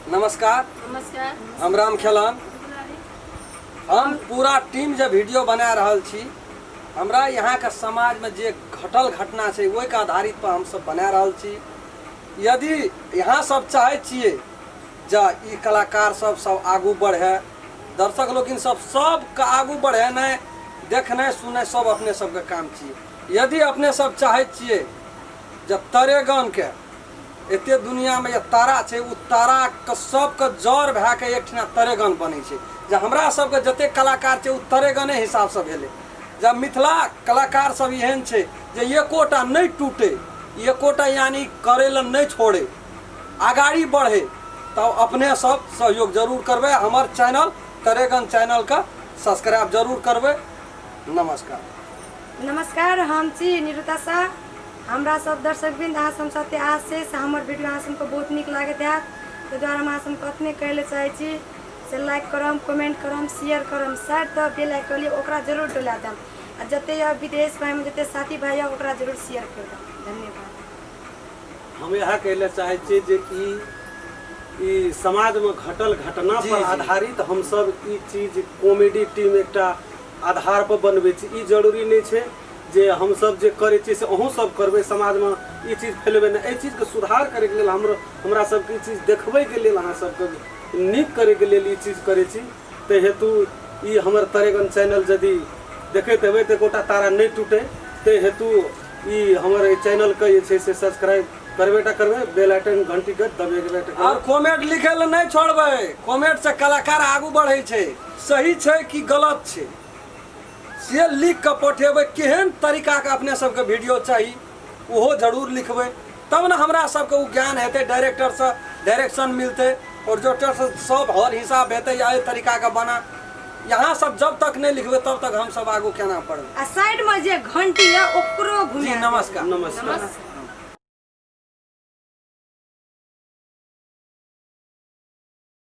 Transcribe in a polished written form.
नमस्कार। नमस्कार। हम राम खेलन। हम पूरा टीम जब वीडियो बना रहल छी, हमरा यहाँ के समाज में जे घटल घटना है वही के आधारित पर हम सब बना रहल छी। यदि यहाँ सब चाहे छिए जा ई कलाकार सब आगू बढ़े, दर्शक लोग सब का आगू बढ़े, नहीं देखने सुने सब अपने सबके काम छिए। यदि अपने सब चाहे छिए जब तरेगन के एते दुनिया में ये तारा है, उ तारा के सबके जड़ भए के एक ठिना तरेगन बने छै। जब हमरा सबके जते कलाकार छै उ तरेगने हिसाब से भेले। जब मिथिला कलाकार सब एहन छै जे एकोटा नहीं टूटे, एकोटा यानी करे ला नहीं छोड़े, आगाड़ी बढ़े, तब अपने सब सहयोग जरूर करबे। हमार चैनल तरेगन चैनल का सब्सक्राइब जरूर करबे। नमस्कार। नमस्कार। हम छी निरुता शाह। हमरा सब दर्शकबिंद अहाँ सब साथे आज से हमर वीडियो अहाँ सबके बहुत निक लागत है, ताहि दुआरे हम अहाँ सबके अपने कहले चाहे छी से लाइक करम, कमेंट करम, शेयर करम, साइड द बेल आइकन ओकरा जरूर डोला देम। आ जते या विदेश में जते साथी भाई ओकरा जरूर शेयर कर देम। धन्यवाद। हम यह कहले चाहे छी जे ई समाज में घटल घटना पर आधारित हम सब ई चीज कॉमेडी टीम एकटा आधार पर बनबे छी। ई जरूरी नहीं छै जे हम सब जे करे छी से अहूँ सब करबे, समाज में ई चीज फैलबे ना। चीज के सुधार करे के लेल हमरा सबके ई चीज देखबे के लेल, अहाँ सबके नीक करे के लेल ई चीज करे छी। ते हेतु ई हमर तरेगन चैनल यदि देखैत हेबै तो कोटा तारा नहीं टूटे, ते हेतु ई हमर चैनल के जे छै से सब्सक्राइब करबेटा करबे, बेल आइकन घंटी के दबेबे और कमेंट लिखे ला नहीं छोड़बे। कमेंट से कलाकार आगू बढ़े छै, सही छै कि गलत छै से लिख के पठेबे। केहन तरीका के अपने सबके वीडियो चाहिए वो जरूर लिखबे, तब ना हमरा सबके वो ज्ञान हेते, डायरेक्टर से डायरेक्शन मिलते और जो सब हर हिसाब हेते या तरीका का बना। यहाँ सब जब तक नहीं लिखबे तब तक हम सब आगू केना पढ़बे। आ साइड में जे घंटी है ओकरो घुमा। जी नमस्कार। नमस्कार।